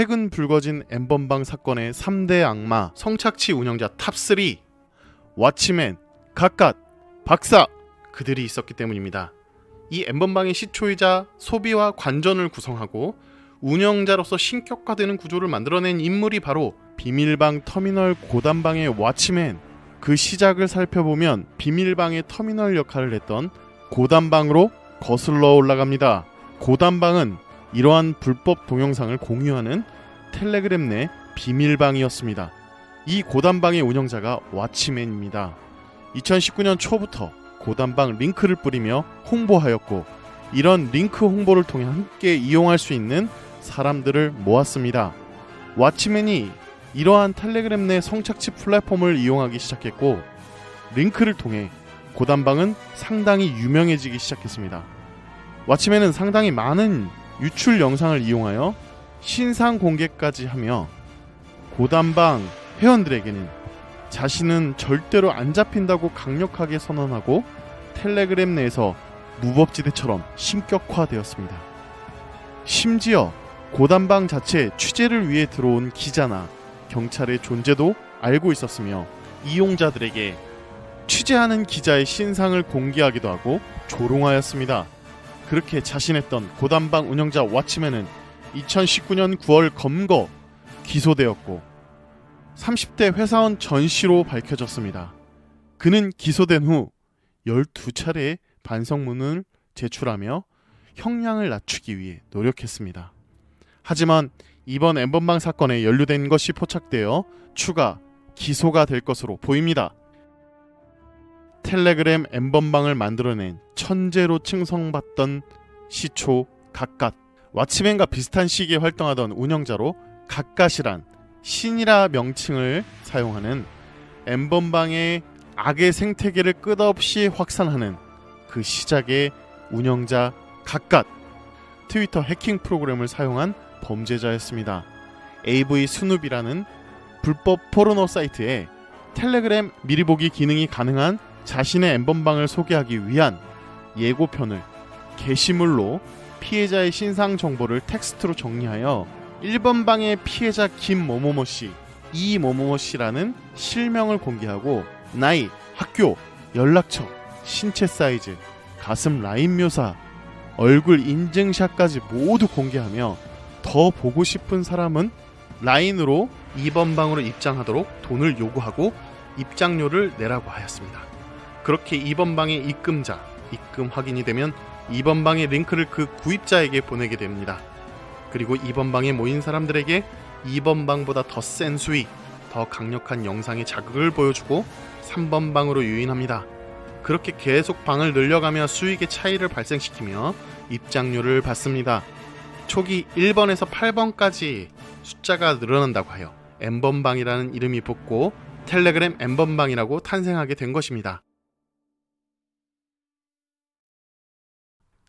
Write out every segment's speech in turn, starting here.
최근 불거진 엠번방 사건의 3대 악마 성착취 운영자 탑3 왓치맨, 갓갓, 박사 그들이 있었기 때문입니다. 이 엠번방의 시초이자 소비와 관전을 구성하고 운영자로서 신격화되는 구조를 만들어낸 인물이 바로 비밀방 터미널 고단방의 왓치맨. 그 시작을 살펴보면 비밀방의 터미널 역할을 했던 고단방으로 거슬러 올라갑니다. 고단방은 이러한 불법 동영상을 공유하는 텔레그램 내 비밀방이었습니다. 이 고단방의 운영자가 왓치맨입니다. 2019년 초부터 고단방 링크를 뿌리며 홍보하였고, 이런 링크 홍보를 통해 함께 이용할 수 있는 사람들을 모았습니다. 왓치맨이 이러한 텔레그램 내 성착취 플랫폼을 이용하기 시작했고, 링크를 통해 고단방은 상당히 유명해지기 시작했습니다. 왓치맨은 상당히 많은 유출 영상을 이용하여 신상 공개까지 하며 고단방 회원들에게는 자신은 절대로 안 잡힌다고 강력하게 선언하고 텔레그램 내에서 무법지대처럼 신격화되었습니다. 심지어 고단방 자체 취재를 위해 들어온 기자나 경찰의 존재도 알고 있었으며 이용자들에게 취재하는 기자의 신상을 공개하기도 하고 조롱하였습니다. 그렇게 자신했던 고단방 운영자 왓치맨은 2019년 9월 검거 기소되었고 30대 회사원 전씨로 밝혀졌습니다. 그는 기소된 후 12차례의 반성문을 제출하며 형량을 낮추기 위해 노력했습니다. 하지만 이번 엠번방 사건에 연루된 것이 포착되어 추가 기소가 될 것으로 보입니다. 텔레그램 엠번방을 만들어낸 천재로 칭송받던 시초 갓갓. 왓치맨과 비슷한 시기에 활동하던 운영자로 갓갓이란 신이라 명칭을 사용하는 엠번방의 악의 생태계를 끝없이 확산하는 그 시작의 운영자 갓갓. 트위터 해킹 프로그램을 사용한 범죄자였습니다. AV 스눕이라는 불법 포르노 사이트에 텔레그램 미리 보기 기능이 가능한 자신의 엠번방을 소개하기 위한 예고편을 게시물로 피해자의 신상 정보를 텍스트로 정리하여 1번 방의 피해자 김某某某씨, 이某某某씨라는 실명을 공개하고 나이, 학교, 연락처, 신체 사이즈, 가슴 라인 묘사, 얼굴 인증샷까지 모두 공개하며 더 보고 싶은 사람은 라인으로 2번 방으로 입장하도록 돈을 요구하고 입장료를 내라고 하였습니다. 그렇게 2번 방의 입금자, 입금 확인이 되면 2번 방의 링크를 그 구입자에게 보내게 됩니다. 그리고 2번 방에 모인 사람들에게 2번 방보다 더 센 수익, 더 강력한 영상의 자극을 보여주고 3번 방으로 유인합니다. 그렇게 계속 방을 늘려가며 수익의 차이를 발생시키며 입장료를 받습니다. 초기 1번에서 8번까지 숫자가 늘어난다고 하여 엠번방이라는 이름이 붙고 텔레그램 엠번방이라고 탄생하게 된 것입니다.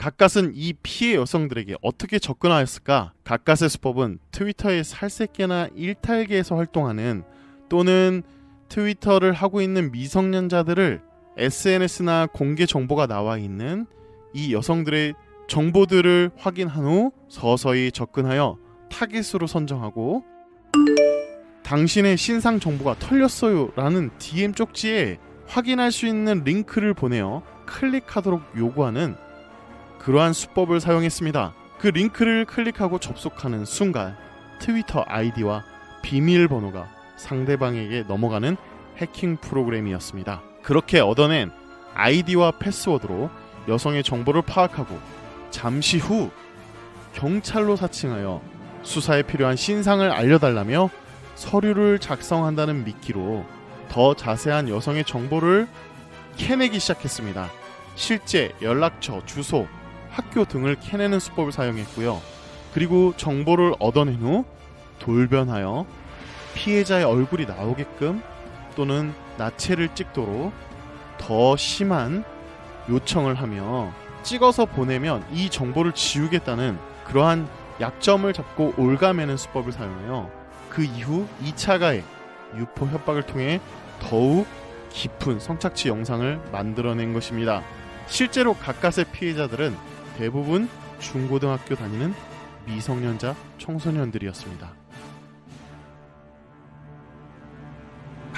갓갓은 이 피해 여성들에게 어떻게 접근하였을까? 갓갓의 수법은 트위터의 살색계나 일탈계에서 활동하는 또는 트위터를 하고 있는 미성년자들을 SNS나 공개 정보가 나와 있는 이 여성들의 정보들을 확인한 후 서서히 접근하여 타깃으로 선정하고 당신의 신상 정보가 털렸어요 라는 DM 쪽지에 확인할 수 있는 링크를 보내어 클릭하도록 요구하는 그러한 수법을 사용했습니다. 그 링크를 클릭하고 접속하는 순간 트위터 아이디와 비밀번호가 상대방에게 넘어가는 해킹 프로그램이었습니다. 그렇게 얻어낸 아이디와 패스워드로 여성의 정보를 파악하고 잠시 후 경찰로 사칭하여 수사에 필요한 신상을 알려달라며 서류를 작성한다는 미끼로 더 자세한 여성의 정보를 캐내기 시작했습니다. 실제 연락처, 주소, 학교 등을 캐내는 수법을 사용했고요. 그리고 정보를 얻어낸 후 돌변하여 피해자의 얼굴이 나오게끔 또는 나체를 찍도록 더 심한 요청을 하며 찍어서 보내면 이 정보를 지우겠다는 그러한 약점을 잡고 올가매는 수법을 사용하여 그 이후 2차 가해, 유포 협박을 통해 더욱 깊은 성착취 영상을 만들어낸 것입니다. 실제로 갓갓의 피해자들은 대부분 중고등학교 다니는 미성년자 청소년들이었습니다.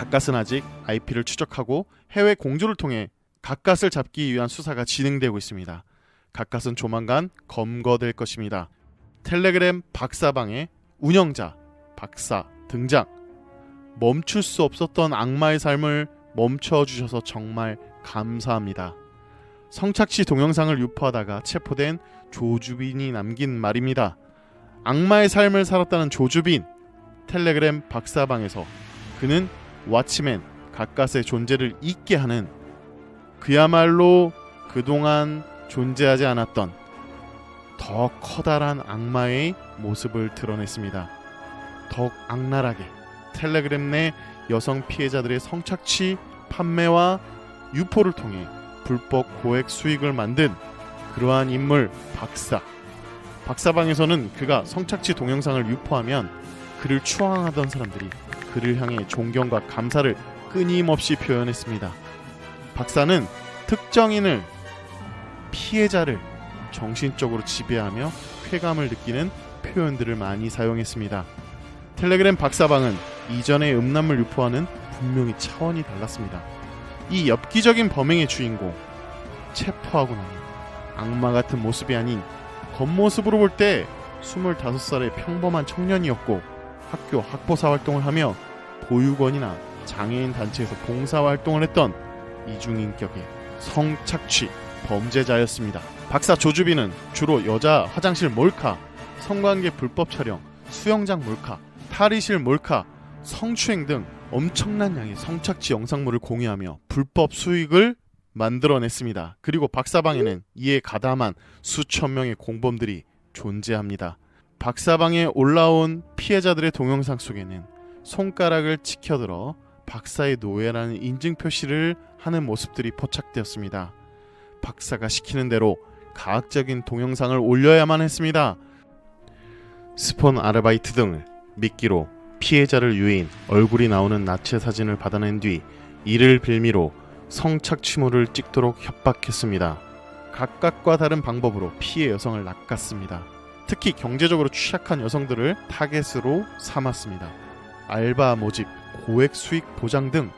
갓갓은 아직 IP를 추적하고 해외 공조를 통해 갓갓을 잡기 위한 수사가 진행되고 있습니다. 갓갓은 조만간 검거될 것입니다. 텔레그램 박사방의 운영자 박사 등장. 멈출 수 없었던 악마의 삶을 멈춰주셔서 정말 감사합니다. 성착취 동영상을 유포하다가 체포된 조주빈이 남긴 말입니다. 악마의 삶을 살았다는 조주빈. 텔레그램 박사방에서 그는 왓치맨 갓갓의 존재를 잊게 하는, 그야말로 그동안 존재하지 않았던 더 커다란 악마의 모습을 드러냈습니다. 더욱 악랄하게 텔레그램 내 여성 피해자들의 성착취 판매와 유포를 통해 불법 고액 수익을 만든 그러한 인물 박사. 박사방에서는 그가 성착취 동영상을 유포하면 그를 추앙하던 사람들이 그를 향해 존경과 감사를 끊임없이 표현했습니다. 박사는 특정인을, 피해자를 정신적으로 지배하며 쾌감을 느끼는 표현들을 많이 사용했습니다. 텔레그램 박사방은 이전의 음란물 유포와는 분명히 차원이 달랐습니다. 이 엽기적인 범행의 주인공, 체포하고 나니 악마 같은 모습이 아닌 겉모습으로 볼 때 25살의 평범한 청년이었고, 학교 학보사 활동을 하며 보육원이나 장애인 단체에서 봉사활동을 했던 이중인격의 성착취 범죄자였습니다. 박사 조주빈은 주로 여자 화장실 몰카, 성관계 불법 촬영, 수영장 몰카, 탈의실 몰카, 성추행 등 엄청난 양의 성착취 영상물을 공유하며 불법 수익을 만들어냈습니다. 그리고 박사방에는 이에 가담한 수천 명의 공범들이 존재합니다. 박사방에 올라온 피해자들의 동영상 속에는 손가락을 치켜들어 박사의 노예라는 인증 표시를 하는 모습들이 포착되었습니다. 박사가 시키는 대로 가학적인 동영상을 올려야만 했습니다. 스폰 아르바이트 등을 미끼로 피해자를 유인, 얼굴이 나오는 나체 사진을 받아낸 뒤 이를 빌미로 성착취물을 찍도록 협박했습니다. 각각과 다른 방법으로 피해 여성을 낚았습니다. 특히 경제적으로 취약한 여성들을 타겟으로 삼았습니다. 알바 모집, 고액 수익 보장 등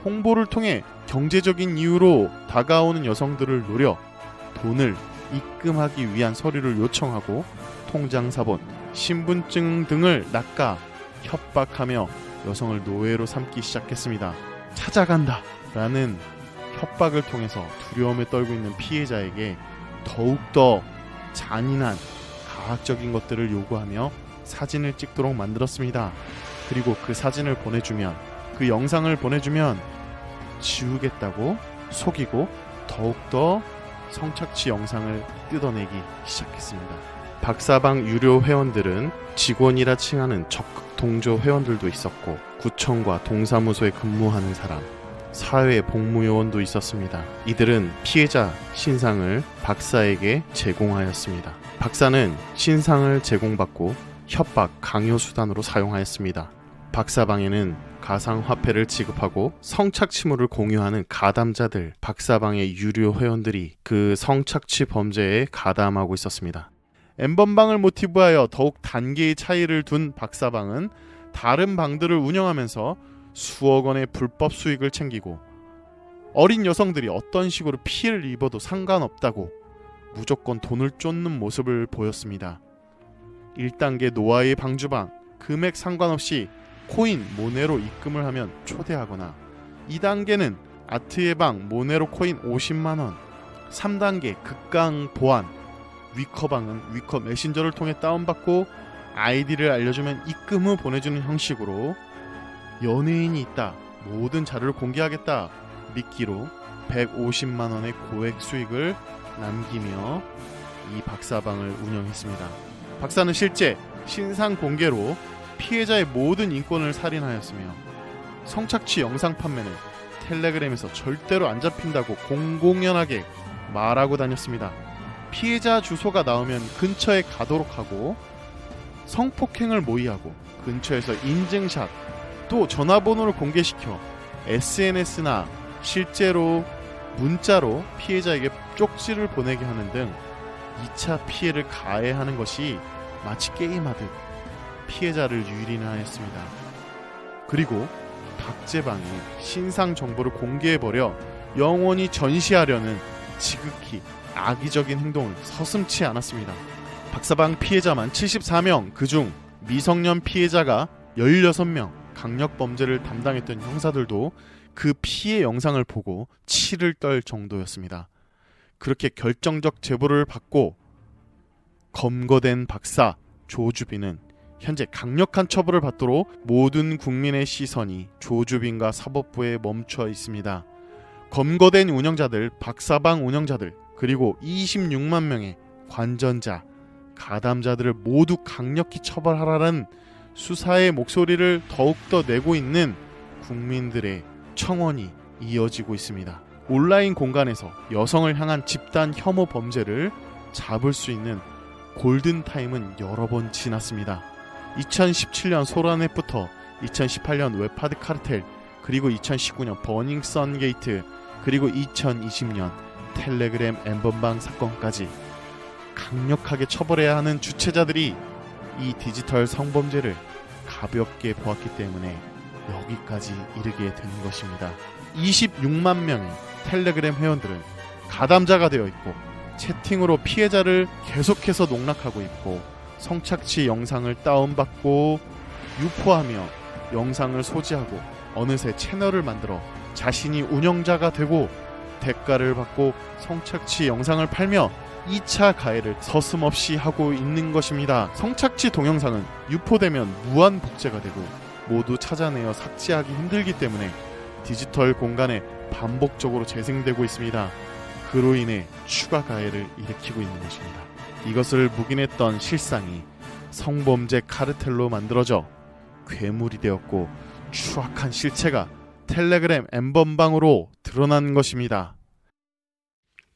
홍보를 통해 경제적인 이유로 다가오는 여성들을 노려 돈을 입금하기 위한 서류를 요청하고 통장 사본, 신분증 등을 낚아 협박하며 여성을 노예로 삼기 시작했습니다. 찾아간다 라는 협박을 통해서 두려움에 떨고 있는 피해자에게 더욱더 잔인한 가학적인 것들을 요구하며 사진을 찍도록 만들었습니다. 그리고 그 사진을 보내주면, 그 영상을 보내주면 지우겠다고 속이고 더욱더 성착취 영상을 뜯어내기 시작했습니다. 박사방 유료 회원들은 직원이라 칭하는 적극 동조 회원들도 있었고, 구청과 동사무소에 근무하는 사람, 사회 복무요원도 있었습니다. 이들은 피해자 신상을 박사에게 제공하였습니다. 박사는 신상을 제공받고 협박, 강요 수단으로 사용하였습니다. 박사방에는 가상화폐를 지급하고 성착취물을 공유하는 가담자들, 박사방의 유료 회원들이 그 성착취 범죄에 가담하고 있었습니다. 엠번방을 모티브하여 더욱 단계의 차이를 둔 박사방은 다른 방들을 운영하면서 수억 원의 불법 수익을 챙기고, 어린 여성들이 어떤 식으로 피해를 입어도 상관없다고 무조건 돈을 쫓는 모습을 보였습니다. 1단계 노아의 방주방, 금액 상관없이 코인, 모네로 입금을 하면 초대하거나, 2단계는 아트의 방, 모네로 코인 50만원, 3단계 극강 보안, 위커방은 위커 메신저를 통해 다운받고 아이디를 알려주면 입금 후 보내주는 형식으로 연예인이 있다, 모든 자료를 공개하겠다 미끼로 150만원의 고액 수익을 남기며 이 박사방을 운영했습니다. 박사는 실제 신상 공개로 피해자의 모든 인권을 살인하였으며, 성착취 영상 판매는 텔레그램에서 절대로 안 잡힌다고 공공연하게 말하고 다녔습니다. 피해자 주소가 나오면 근처에 가도록 하고, 성폭행을 모의하고 근처에서 인증샷, 또 전화번호를 공개시켜 SNS나 실제로 문자로 피해자에게 쪽지를 보내게 하는 등 2차 피해를 가해하는 것이 마치 게임하듯 피해자를 유린하였습니다. 그리고 박재방이 신상 정보를 공개해버려 영원히 전시하려는 지극히 악의적인 행동을 서슴지 않았습니다. 박사방 피해자만 74명, 그중 미성년 피해자가 16명, 강력범죄를 담당했던 형사들도 그 피해 영상을 보고 치를 떨 정도였습니다. 그렇게 결정적 제보를 받고 검거된 박사 조주빈은 현재 강력한 처벌을 받도록 모든 국민의 시선이 조주빈과 사법부에 멈춰 있습니다. 검거된 운영자들, 박사방 운영자들, 그리고 26만 명의 관전자, 가담자들을 모두 강력히 처벌하라는 수사의 목소리를 더욱더 내고 있는 국민들의 청원이 이어지고 있습니다. 온라인 공간에서 여성을 향한 집단 혐오 범죄를 잡을 수 있는 골든타임은 여러 번 지났습니다. 2017년 소라넷부터 2018년 웹하드 카르텔, 그리고 2019년 버닝 선 게이트, 그리고 2020년 텔레그램 엠번방 사건까지 강력하게 처벌해야 하는 주체자들이 이 디지털 성범죄를 가볍게 보았기 때문에 여기까지 이르게 된 것입니다. 26만 명의 텔레그램 회원들은 가담자가 되어 있고 채팅으로 피해자를 계속해서 농락하고 있고 성착취 영상을 다운받고 유포하며 영상을 소지하고 어느새 채널을 만들어 자신이 운영자가 되고 대가를 받고 성착취 영상을 팔며 2차 가해를 서슴없이 하고 있는 것입니다. 성착취 동영상은 유포되면 무한 복제가 되고 모두 찾아내어 삭제하기 힘들기 때문에 디지털 공간에 반복적으로 재생되고 있습니다. 그로 인해 추가 가해를 일으키고 있는 것입니다. 이것을 묵인했던 실상이 성범죄 카르텔로 만들어져 괴물이 되었고 추악한 실체가 텔레그램 엠번방으로 드러난 것입니다.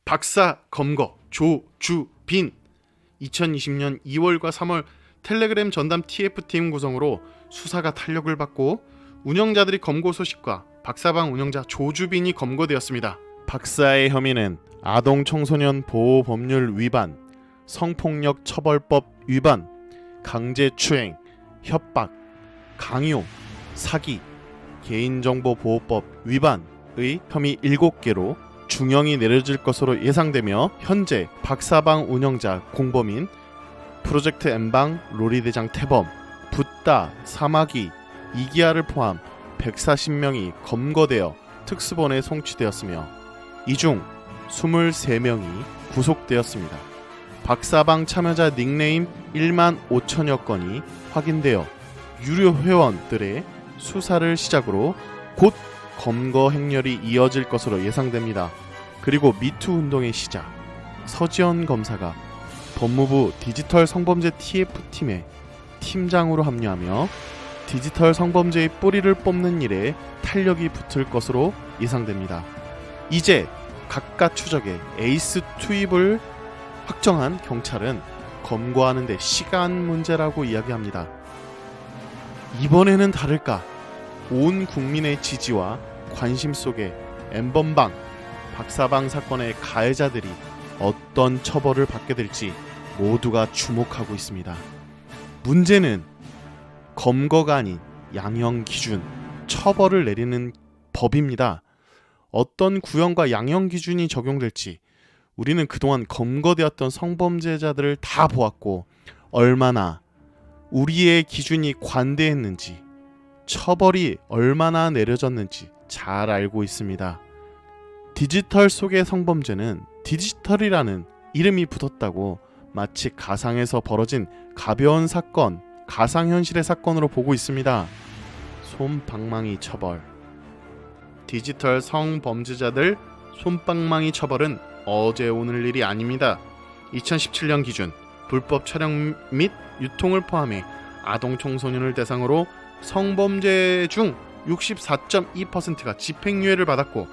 박사 검거 조주빈 2020년 2월과 3월 텔레그램 전담 TF팀 구성으로 수사가 탄력을 받고 운영자들이 검거 소식과 박사방 운영자 조주빈이 검거되었습니다. 박사의 혐의는 아동 청소년 보호 법률 위반, 성폭력 처벌법 위반, 강제추행, 협박, 강요, 사기, 개인정보보호법 위반의 혐의 7개로 중형이 내려질 것으로 예상되며 현재 박사방 운영자 공범인 프로젝트 엠방 로리대장 태범, 붓다, 사마귀, 이기아를 포함 140명이 검거되어 특수본에 송치되었으며 이 중 23명이 구속되었습니다. 박사방 참여자 닉네임 1만 5천여 건이 확인되어 유료 회원들의 수사를 시작으로 곧 검거 행렬이 이어질 것으로 예상됩니다. 그리고 미투 운동의 시작, 서지현 검사가 법무부 디지털 성범죄 TF팀의 팀장으로 합류하며 디지털 성범죄의 뿌리를 뽑는 일에 탄력이 붙을 것으로 예상됩니다. 이제 각각 추적에 에이스 투입을 확정한 경찰은 검거하는 데 시간 문제라고 이야기합니다. 이번에는 다를까? 온 국민의 지지와 관심 속에 엠번방, 박사방 사건의 가해자들이 어떤 처벌을 받게 될지 모두가 주목하고 있습니다. 문제는 검거가 아닌 양형 기준, 처벌을 내리는 법입니다. 어떤 구형과 양형 기준이 적용될지 우리는 그동안 검거되었던 성범죄자들을 다 보았고 얼마나 우리의 기준이 관대했는지, 처벌이 얼마나 내려졌는지 잘 알고 있습니다. 디지털 속의 성범죄는 디지털이라는 이름이 붙었다고 마치 가상에서 벌어진 가벼운 사건, 가상현실의 사건으로 보고 있습니다. 솜방망이 처벌. 디지털 성범죄자들 솜방망이 처벌은 어제 오늘 일이 아닙니다. 2017년 기준 불법 촬영 및 유통을 포함해 아동 청소년을 대상으로 성범죄 중 64.2%가 집행유예를 받았고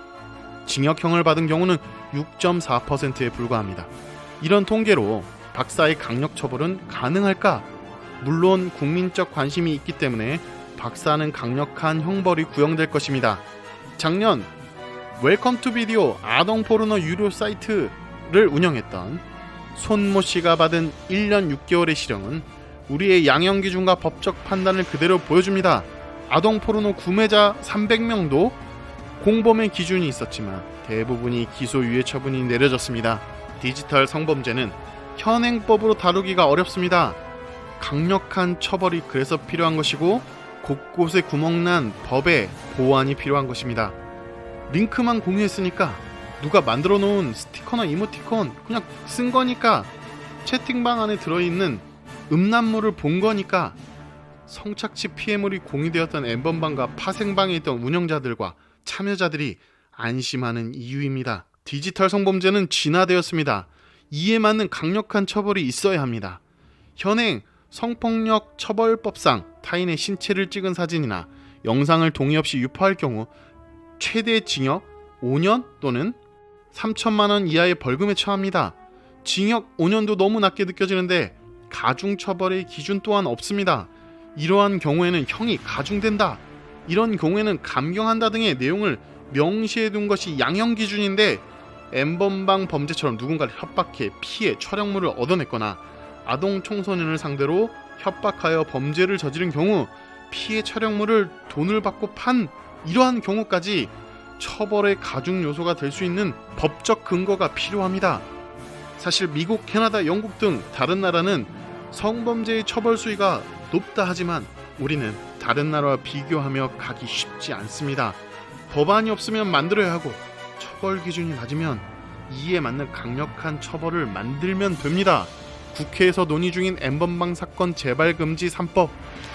징역형을 받은 경우는 6.4%에 불과합니다. 이런 통계로 박사의 강력 처벌은 가능할까? 물론 국민적 관심이 있기 때문에 박사는 강력한 형벌이 구형될 것입니다. 작년 웰컴 투 비디오 아동 포르노 유료 사이트를 운영했던 손모 씨가 받은 1년 6개월의 실형은 우리의 양형 기준과 법적 판단을 그대로 보여줍니다. 아동 포르노 구매자 300명도 공범의 기준이 있었지만 대부분이 기소유예 처분이 내려졌습니다. 디지털 성범죄는 현행법으로 다루기가 어렵습니다. 강력한 처벌이 그래서 필요한 것이고 곳곳에 구멍난 법의 보완이 필요한 것입니다. 링크만 공유했으니까, 누가 만들어 놓은 스티커나 이모티콘 그냥 쓴 거니까, 채팅방 안에 들어있는 음란물을 본 거니까, 성착취 피해물이 공유되었던 엠번방과 파생방에 있던 운영자들과 참여자들이 안심하는 이유입니다. 디지털 성범죄는 진화되었습니다. 이에 맞는 강력한 처벌이 있어야 합니다. 현행 성폭력 처벌법상 타인의 신체를 찍은 사진이나 영상을 동의 없이 유포할 경우 최대 징역 5년 또는 3천만 원 이하의 벌금에 처합니다. 징역 5년도 너무 낮게 느껴지는데 가중처벌의 기준 또한 없습니다. 이러한 경우에는 형이 가중된다, 이런 경우에는 감경한다 등의 내용을 명시해둔 것이 양형 기준인데, 엠번방 범죄처럼 누군가를 협박해 피해 촬영물을 얻어냈거나 아동 청소년을 상대로 협박하여 범죄를 저지른 경우 피해 촬영물을 돈을 받고 판, 이러한 경우까지 처벌의 가중 요소가 될 수 있는 법적 근거가 필요합니다. 사실 미국, 캐나다, 영국 등 다른 나라는 성범죄의 처벌 수위가 높다 하지만 우리는 다른 나라와 비교하며 가기 쉽지 않습니다. 법안이 없으면 만들어야 하고, 처벌 기준이 낮으면 이에 맞는 강력한 처벌을 만들면 됩니다. 국회에서 논의 중인 엠번방 사건 재발 금지 3법,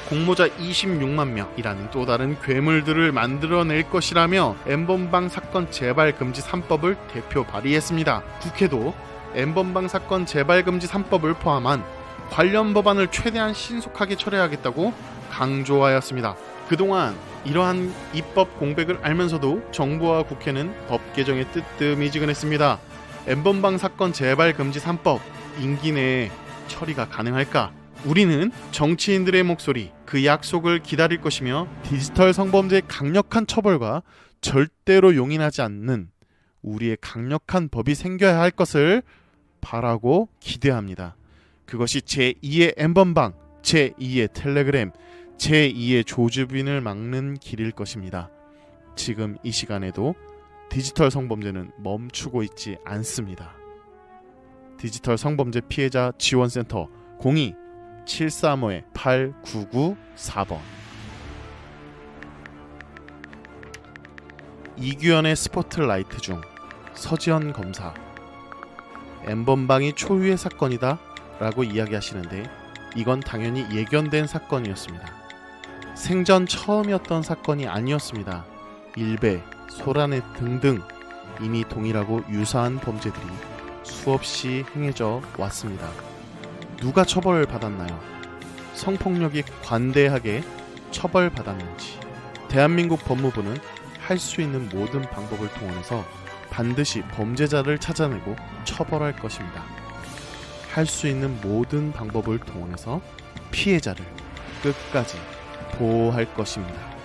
공모자 26만 명이라는 또 다른 괴물들을 만들어낼 것이라며 엠번방 사건 재발 금지 3법을 대표 발의했습니다. 국회도 엠번방 사건 재발 금지 3법을 포함한 관련 법안을 최대한 신속하게 처리하겠다고 강조하였습니다. 그동안 이러한 입법 공백을 알면서도 정부와 국회는 법 개정에 뜨뜻미지근했습니다. 엠번방 사건 재발 금지 3법 임기 내에 처리가 가능할까? 우리는 정치인들의 목소리, 그 약속을 기다릴 것이며 디지털 성범죄의 강력한 처벌과 절대로 용인하지 않는 우리의 강력한 법이 생겨야 할 것을 바라고 기대합니다. 그것이 제2의 엠번방, 제2의 텔레그램, 제2의 조주빈을 막는 길일 것입니다. 지금 이 시간에도 디지털 성범죄는 멈추고 있지 않습니다. 디지털 성범죄 피해자 지원센터 02-735-8994번. 이규현의 스포트라이트 중 서지현 검사, 엠번방이 초유의 사건이다 라고 이야기하시는데, 이건 당연히 예견된 사건이었습니다. 생전 처음이었던 사건이 아니었습니다. 일베, 소라넷 등등 이미 동일하고 유사한 범죄들이 수없이 행해져 왔습니다. 누가 처벌을 받았나요? 성폭력이 관대하게 처벌받았는지. 대한민국 법무부는 할 수 있는 모든 방법을 동원해서 반드시 범죄자를 찾아내고 처벌할 것입니다. 할 수 있는 모든 방법을 동원해서 피해자를 끝까지 보호할 것입니다.